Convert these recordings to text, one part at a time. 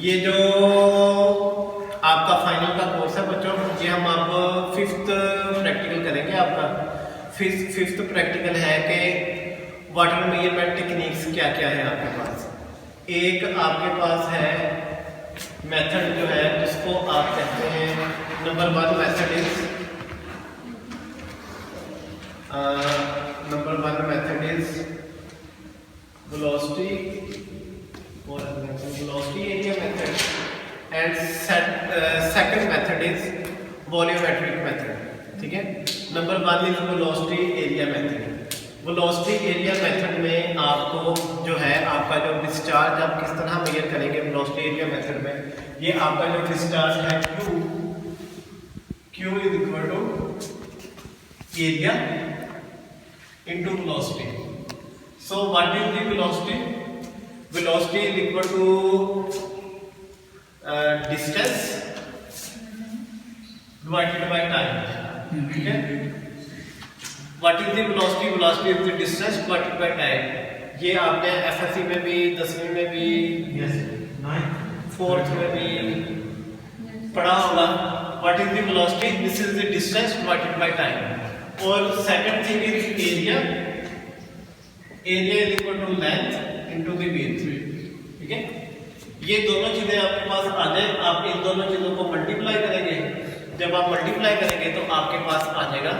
ये जो आपका फाइनल का कोर्स है बच्चों, ये हम आप 5th प्रैक्टिकल करेंगे। आपका 5th प्रैक्टिकल है कि वाटर मेजरमेंट टेक्निक्स क्या क्या है आपके पास। एक आपके पास है मेथड जो है जिसको आप कहते हैं number 1 method is velocity area method and second method is volumetric method. ठीक है, number 1 is velocity area method. Velocity area method में आपको जो है आपका जो डिस्चार्ज आप किस तरह मेजर करेंगे वेलोसिटी एरिया मेथड में, ये आपका जो डिस्चार्ज है Q is equal to area into velocity. So what is the velocity? Velocity is equal to distance divided by time. ठीक है, what is the velocity? Velocity is the distance divided by time. ये आपने FSc में भी 10वीं में भी 4th में भी पढ़ा होगा। What is the velocity? This is the distance divided by time. और second thing is area. Area is equal to length into the width. ठीक है, ये दोनों चीजें आपके पास आ जाए, आप इन दोनों चीजों को मल्टीप्लाई करेंगे। जब आप मल्टीप्लाई करेंगे तो आपके पास आ जाएगा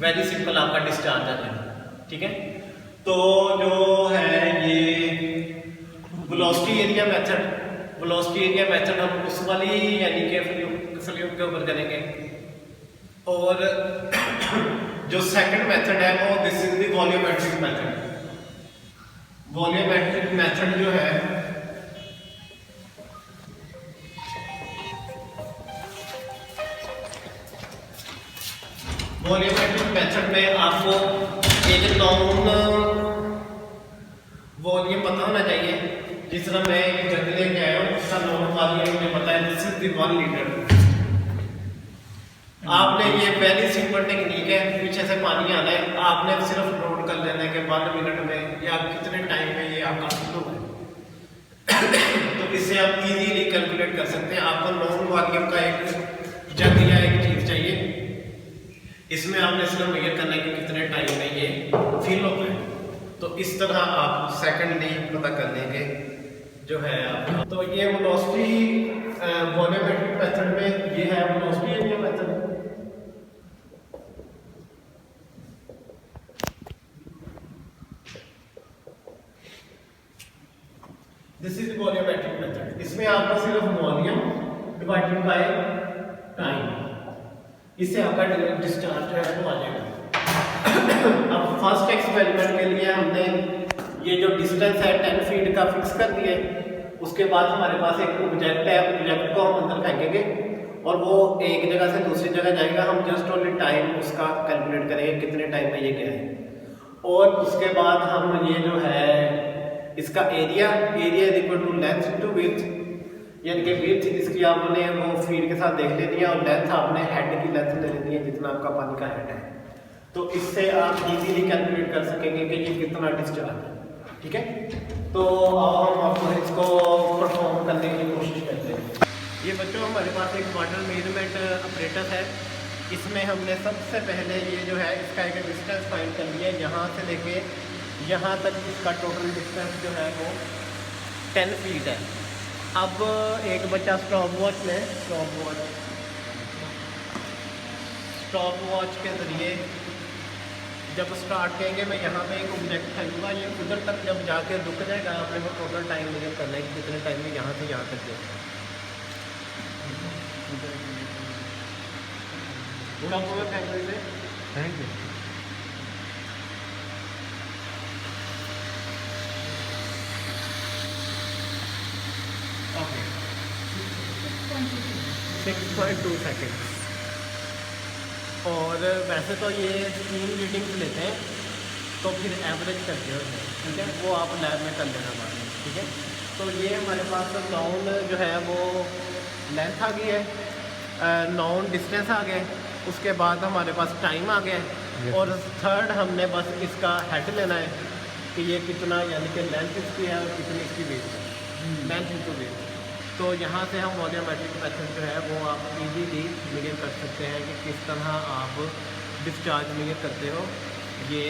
वेरी सिंपल आपका डिस्चार्ज आ जाएगा। ठीक है, तो जो है ये वेलोसिटी एरिया मेथड हम उस वाली यानी कि फ्लूइड के ऊपर करेंगे। और जो सेकंड मेथड है वो this is the volumetric method. Volumetric method जो है वॉल्यूमेट्रिक मेथड में आपको एक नॉन वॉल्यूम पता होना चाहिए। जिस तरह मैं एक जग लेके आया हूँ उसका नॉन वॉल्यूम मुझे पता है, दिस इज द 1 लीटर। आपने ये पहली सिंपल टेक्निक है, पीछे से पानी आना है, आपने सिर्फ नोट कर लेना है कि 1 मिनट में या कितने टाइम में ये आपका फुल होगा। तो इससे आप इजीली कैलकुलेट कर सकते हैं। आपको नॉन वॉल्यूम का एक जग या एक चीज चाहिए, इसमें आपने सिर्फ मेजर करना है कि कितने टाइम में ये फिल होता है। तो इस तरह आप सेकंडली पता कर लेंगे जो है आपका। तो ये वेलोसिटी वॉल्यूमेट्रिक मेथड में ये है velocity area method. This is volumetric method. इसमें आपका सिर्फ वॉल्यूम डिवाइडेड बाय टाइम, इससे आपका डिस्चार्ज जो है वो आ जाएगा। अब फर्स्ट एक्सपेरिमेंट के लिए हमने ये जो डिस्टेंस है 10 फीट का फिक्स कर दिया है। उसके बाद हमारे पास एक ऑब्जेक्ट है, ऑब्जेक्ट को हम अंदर फेंकेंगे और वो एक जगह से दूसरी जगह जाएगा। हम जस्ट ओनली टाइम उसका कैलकुलेट करेंगे कितने टाइम में ये गया है। और उसके बाद हम ये जो है इसका area is equal to length to width, यानी कि विड्थ इसकी आपने वो फीट के साथ देख लेनी है और लेंथ आपने हेड की लेंथ ले लेनी है जितना आपका पानी का हेड है। तो इससे आप इजीली कैलकुलेट कर सकेंगे कि ये कितना डिस्चार्ज है। ठीक है, तो हम आपको इसको परफॉर्म करने की कोशिश करते हैं। ये बच्चों हमारे पास एक वाटर मेजरमेंट ऑपरेटर है। इसमें हमने सबसे पहले ये जो है इसका एक डिस्टेंस फाइंड कर लिया है। यहाँ से लेके यहाँ तक इसका टोटल डिस्टेंस जो है वो 10 फीट है। अब एक बच्चा स्टॉप वॉच के ज़रिए जब स्टार्ट करेंगे, मैं यहाँ पे एक ऑब्जेक्ट फेंकूंगा, ये उधर तक जब जाके रुक जाएगा आपने वो टोटल टाइम मेजर करना है कि कितने टाइम में यहाँ से यहाँ तक जाए। Thank you. Okay 6.2 second. और वैसे तो ये 3 रीडिंग्स लेते हैं, तो फिर एवरेज करते हैं। ठीक है, वो आप लैब में कर लेना बाद में। ठीक है, तो ये हमारे पास नॉन जो है वो लेंथ आ गई है, नॉन डिस्टेंस आ गया, उसके बाद हमारे पास टाइम आ गया है। और थर्ड हमने बस इसका हेड लेना है कि ये कितना यानी कि लेंथ इसकी है और कितनी इसकी वेट है। Length into weight. तो यहाँ से हम वॉल्यूमेट्रिक मेथड जो है वो आप इजीली मेजर कर सकते हैं कि किस तरह आप डिस्चार्ज मेजर करते हो, ये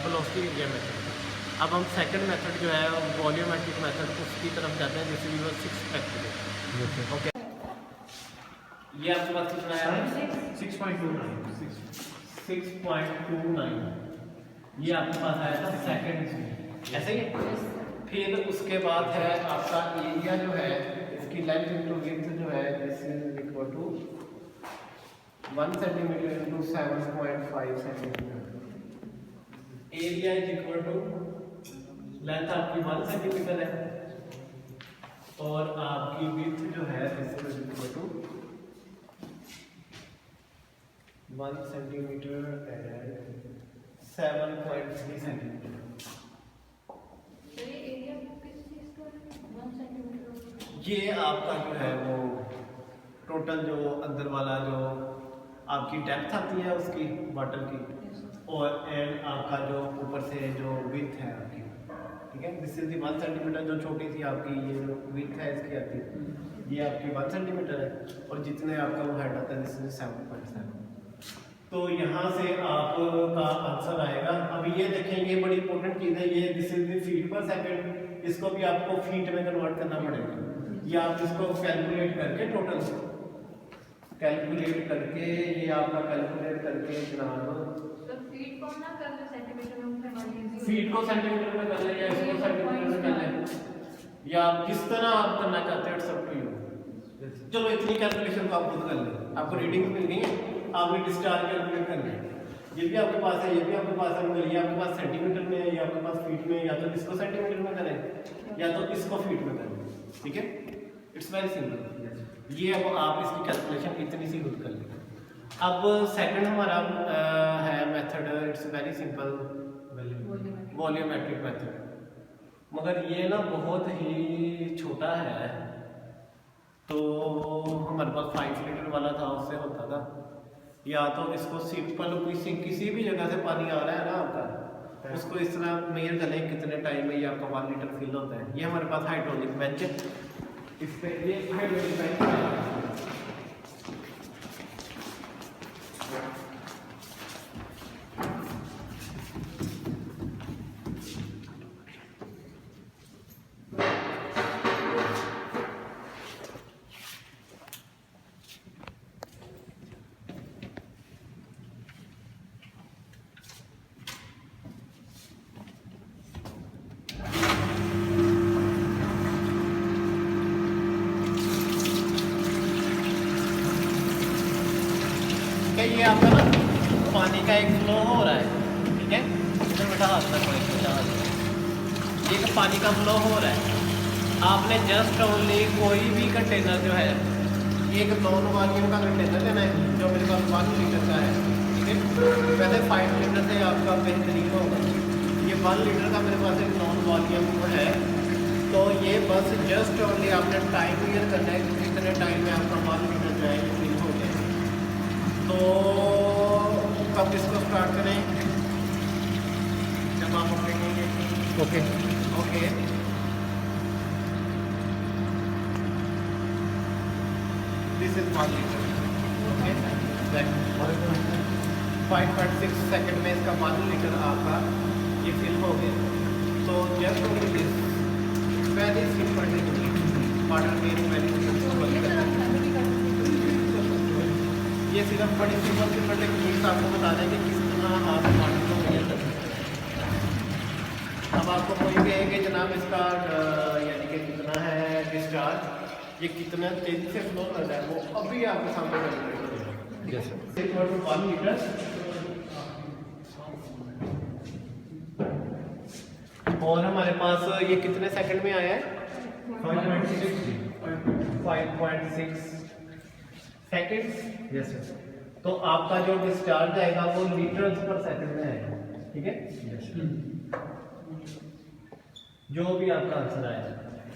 वेलोसिटी एरिया मेथड। अब हम सेकंड मेथड जो है वॉल्यूमेट्रिक मेथड उसकी तरफ जाते हैं, जिससे वी 6 प्रैक्टिकल। ओके, ये आपके पास कितना है? 6.29 ये आपके पास आया था सेकंड में, ऐसे ही। फिर उसके बाद है आपका एरिया जो है, इसकी लेंथ इंटू विड्थ जो है, this is equal to 1 centimetre into 7.5 centimetre. Area is equal to length आपकी 1 सेंटीमीटर है और आपकी विड्थ जो है this is equal to 1 centimetre and 7.3 centimetre. ये आपका जो है वो टोटल जो अंदर वाला जो आपकी डेप्थ आती है उसकी वाटर की, और एंड आपका जो ऊपर से जो विड्थ है आपकी, ठीक है। दिस इज दी 1 सेंटीमीटर जो छोटी सी आपकी ये जो विड्थ है इसकी आती है, ये आपकी 1 सेंटीमीटर है, और जितने आपका वो हाइट आता है दिस इज 7.7। तो यहाँ से आपका आंसर आएगा। अब ये देखें, ये बड़ी इंपॉर्टेंट चीज़ है, ये दिस इज द फीट पर सेकंड, इसको भी आपको फीट में कन्वर्ट करना पड़ेगा। ये आप इसको कैलकुलेट करके टोटल कैलकुलेट करके ये आपका कैलकुलेट करके जनाब फीट को सेंटीमीटर में कर लें या इसको सेंटीमीटर में कर लें, या आप किस तरह आप करना चाहते हैं, सब टू यू। चलो इतनी कैलकुलेशन तो आप खुद कर लें, आपको रीडिंग मिल गई है, आपने डिस्चार्ज कैलकुलेट करना है। ये भी आपके पास है, ये भी आपके पास है, मगर ये आपके पास सेंटीमीटर में है, ये आपके पास फीट में है। या तो इसको सेंटीमीटर में करें या तो इसको फीट में करें, ठीक है। It's very simple. ये अब आप इसकी कैलकुलेशन इतनी सी खुद कर लें। अब सेकंड हमारा है method, it's very simple, volumetric method, मगर ये ना बहुत ही छोटा है। तो हमारे पास 5 लीटर वाला था, उससे होता था। या तो इसको सिंपल किसी भी जगह से पानी आ रहा है ना आपका, उसको इस तरह मेजर कर लें कितने टाइम में ये आपका 1 लीटर फिल होता है। ये हमारे पास हाइड्रोलिक बेंच है, इस पे ये हाइड्रोलिक बेंच है। ये आपका ना पानी का एक फ्लो हो रहा है, ठीक है। इधर बेटा हाथ में ये तो पानी का फ्लो हो रहा है। आपने जस्ट ओनली कोई भी कंटेनर जो है, एक नॉन वॉल्यूम का कंटेनर लेना है जो मेरे पास 1 लीटर का है, ठीक है। पहले 5 लीटर से आपका बेहतरीन होगा। ये 1 लीटर का मेरे पास एक नॉन वॉल्यूम है, तो ये बस जस्ट ओनली आपने टाइम क्लियर करना है कि कितने टाइम में आपका 1 लीटर जो है फिल हो गया। तो कब इसको स्टार्ट करें, जब आप देखेंगे। Okay okay, this is 1 litre, okay. 5.6 second में इसका 1 लीटर आपका ये फिल हो गया। तो just very simple technique, water में वेरी सिंपल, ये सिर्फ बड़ी सिंपल टेक्निक्स आपको बता दें कि किस तरह आप वाटर को मेजर कर सकते हैं। अब आपको कोई कहे कि जनाब इसका यानी कि कितना है डिस्चार्ज, ये कितना तेजी से फ्लो कर रहा है, वो अभी आपके सामने कैलकुलेट हो जाएगा। 1 लीटर और हमारे पास ये कितने सेकंड में आया है? 5.6 सेकंड्स। Yes sir. तो आपका जो डिस्चार्ज आएगा वो लीटर्स पर सेकंड में आएगा, ठीक है। जो भी आपका आंसर आएगा,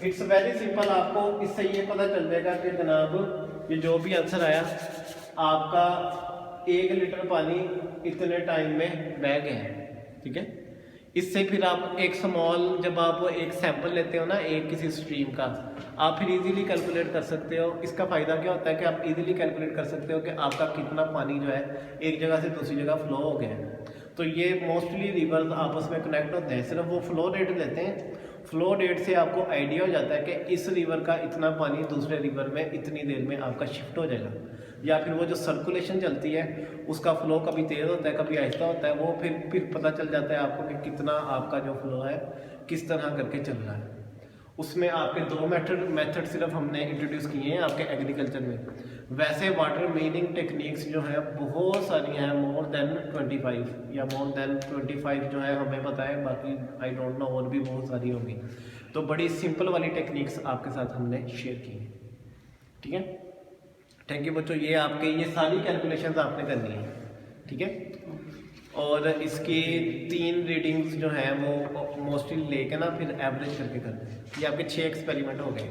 इट्स वेरी सिंपल। आपको इससे ये पता चल जाएगा कि जनाब ये जो भी आंसर आया आपका 1 लीटर पानी इतने टाइम में बह गया है, ठीक है। इससे फिर आप एक स्मॉल, जब आप एक सैंपल लेते हो ना एक किसी स्ट्रीम का, आप फिर इजीली कैलकुलेट कर सकते हो। इसका फ़ायदा क्या होता है कि आप इजीली कैलकुलेट कर सकते हो कि आपका कितना पानी जो है एक जगह से दूसरी जगह फ्लो हो गया है। तो ये मोस्टली रिवर्स आपस में कनेक्ट होते हैं, सिर्फ वो फ्लो रेट लेते हैं। फ्लो रेट से आपको आइडिया हो जाता है कि इस रिवर का इतना पानी दूसरे रिवर में इतनी देर में आपका शिफ्ट हो जाएगा। या फिर वो जो सर्कुलेशन चलती है उसका फ्लो कभी तेज़ होता है कभी आहिस्ता होता है, वो फिर पता चल जाता है आपको कि कितना आपका जो फ्लो है किस तरह करके चल रहा है। उसमें आपके दो मेथड सिर्फ हमने इंट्रोड्यूस किए हैं आपके एग्रीकल्चर में। वैसे वाटर मीनिंग टेक्निक्स जो है बहुत सारी हैं, मोर देन 25 या मोर देन 25 जो है हमें पता है, बाकी आई डोंट नो और भी बहुत सारी होंगी। तो बड़ी सिंपल वाली टेक्निक्स आपके साथ हमने शेयर की हैं, ठीक है। थैंक यू बच्चों, ये सारी कैलकुलेशंस आपने करनी है, ठीक है। और इसकी 3 रीडिंग्स जो हैं वो मोस्टली लेके ना फिर एवरेज करके करते हैं। ये आपके 6 एक्सपेरिमेंट हो गए।